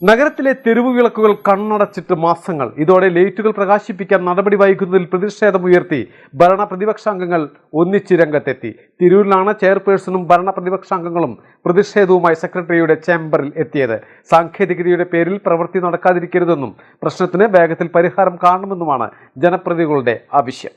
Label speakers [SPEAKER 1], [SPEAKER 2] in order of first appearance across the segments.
[SPEAKER 1] നഗരത്തിലെ തെരുവു വിളക്കുകൾ കണ്ണടച്ചിട്ട് മാസങ്ങൾ. ഇതോടെ ലൈറ്റുകൾ പ്രകാശിപ്പിക്കാൻ നടപടി വൈകുന്നതിൽ പ്രതിഷേധമുയർത്തി ഭരണ പ്രതിപക്ഷാംഗങ്ങൾ ഒന്നിച്ച് രംഗത്തെത്തി. തിരൂരിലാണ് ചെയർപേഴ്സണും ഭരണ പ്രതിപക്ഷാംഗങ്ങളും പ്രതിഷേധവുമായി സെക്രട്ടറിയുടെ ചേംബറിൽ എത്തിയത്. സാങ്കേതികതയുടെ പേരിൽ പ്രവൃത്തി നടക്കാതിരിക്കരുതെന്നും പ്രശ്നത്തിന് വേഗത്തിൽ പരിഹാരം കാണണമെന്നുമാണ് ജനപ്രതിനിധികളുടെ ആവശ്യം.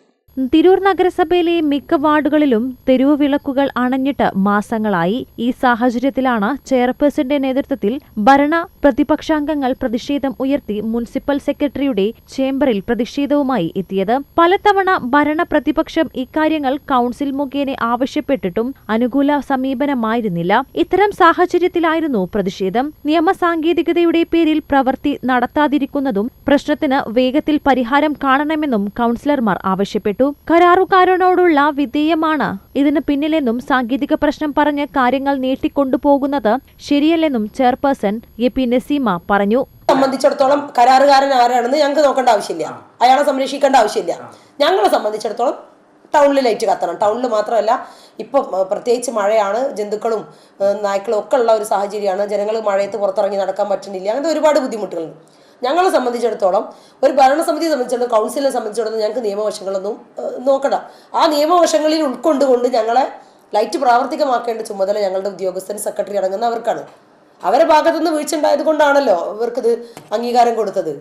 [SPEAKER 2] തിരൂർ നഗരസഭയിലെ മിക്ക വാർഡുകളിലും തെരുവു വിളക്കുകൾ അണഞ്ഞിട്ട് മാസങ്ങളായി. ഈ സാഹചര്യത്തിലാണ് ചെയർപേഴ്സന്റെ നേതൃത്വത്തിൽ ഭരണ പ്രതിപക്ഷാംഗങ്ങൾ പ്രതിഷേധം ഉയർത്തി മുനിസിപ്പൽ സെക്രട്ടറിയുടെ ചേംബറിൽ പ്രതിഷേധവുമായി എത്തിയത്. പലതവണ ഭരണ പ്രതിപക്ഷം ഇക്കാര്യങ്ങൾ കൌൺസിൽ മുഖേന ആവശ്യപ്പെട്ടിട്ടും അനുകൂല സമീപനമായിരുന്നില്ല. ഇത്തരം സാഹചര്യത്തിലായിരുന്നു പ്രതിഷേധം. നിയമസാങ്കേതികതയുടെ പേരിൽ പ്രവൃത്തി നടത്താതിരിക്കുന്നതും പ്രശ്നത്തിന് വേഗത്തിൽ പരിഹാരം കാണണമെന്നും കൌൺസിലർമാർ ആവശ്യപ്പെട്ടു. കരാറുകാരനോടുള്ള വിധേയമാണ് ഇതിന് പിന്നിലെന്നും സാങ്കേതിക പ്രശ്നം പറഞ്ഞ് കാര്യങ്ങൾ നീട്ടിക്കൊണ്ടുപോകുന്നത് ശരിയല്ലെന്നും ചെയർപേഴ്സൺ എ.പി. നസീമ പറഞ്ഞു.
[SPEAKER 3] സംബന്ധിച്ചിടത്തോളം കരാറുകാരൻ ആരാണെന്ന് ഞങ്ങൾക്ക് നോക്കേണ്ട ആവശ്യമില്ല, അയാളെ സംരക്ഷിക്കേണ്ട ആവശ്യമില്ല. ഞങ്ങളെ സംബന്ധിച്ചിടത്തോളം ടൗണിൽ ലൈറ്റ് കത്തണം. ടൗണിൽ മാത്രമല്ല, ഇപ്പം പ്രത്യേകിച്ച് മഴയാണ്, ജന്തുക്കളും നായ്ക്കളും ഒക്കെ ഉള്ള ഒരു സാഹചര്യമാണ്. ജനങ്ങൾ മഴയത്ത് പുറത്തിറങ്ങി നടക്കാൻ പറ്റുന്നില്ല. അങ്ങനത്തെ ഒരുപാട് ബുദ്ധിമുട്ടുകളുണ്ട്. ഞങ്ങളെ സംബന്ധിച്ചിടത്തോളം, ഒരു ഭരണസമിതിയെ സംബന്ധിച്ചിടത്തോളം, കൗൺസിലിനെ സംബന്ധിച്ചിടത്തോളം ഞങ്ങൾക്ക് നിയമവശങ്ങളൊന്നും നോക്കണം. ആ നിയമവശങ്ങളിൽ ഉൾക്കൊണ്ടുകൊണ്ട് ഞങ്ങളെ ലൈറ്റ് പ്രാവർത്തികമാക്കേണ്ട ചുമതല ഞങ്ങളുടെ ഉദ്യോഗസ്ഥൻ, സെക്രട്ടറി അടങ്ങുന്നവർക്കാണ്. അവരുടെ ഭാഗത്തുനിന്ന് വീഴ്ച ഉണ്ടായത് കൊണ്ടാണല്ലോ ഇവർക്കിത് അംഗീകാരം കൊടുത്തത്.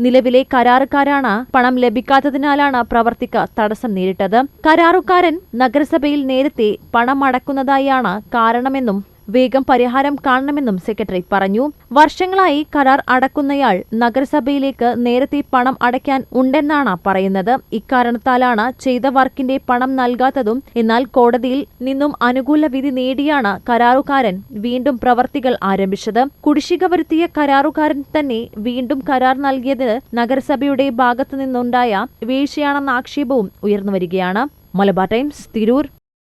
[SPEAKER 2] നിലവിലെ കരാറുകാരാണ് പണം ലഭിക്കാത്തതിനാലാണ് പ്രവർത്തിക്ക് തടസ്സം നേരിട്ടത്. കരാറുകാരൻ നഗരസഭയിൽ നേരത്തെ പണം അടക്കുന്നതായാണ് കാരണമെന്നും വേഗം പരിഹാരം കാണണമെന്നും സെക്രട്ടറി പറഞ്ഞു. വർഷങ്ങളായി കരാർ അടക്കുന്നയാൾ നഗരസഭയിലേക്ക് നേരത്തെ പണം അടയ്ക്കാൻ ഉണ്ടെന്നാണ് പറയുന്നത്. ഇക്കാരണത്താലാണ് ചെയ്ത വർക്കിന്റെ പണം നൽകാത്തതും. എന്നാൽ കോടതിയിൽ നിന്നും അനുകൂല വിധി നേടിയാണ് കരാറുകാരൻ വീണ്ടും പ്രവർത്തികൾ ആരംഭിച്ചത്. കുടിശ്ശിക വരുത്തിയ കരാറുകാരൻ തന്നെ വീണ്ടും കരാർ നൽകിയത് നഗരസഭയുടെ ഭാഗത്തുനിന്നുണ്ടായ വീഴ്ചയാണെന്ന ആക്ഷേപവും ഉയർന്നുവരികയാണ്. മലബാർ ടൈംസ്, തിരൂർ.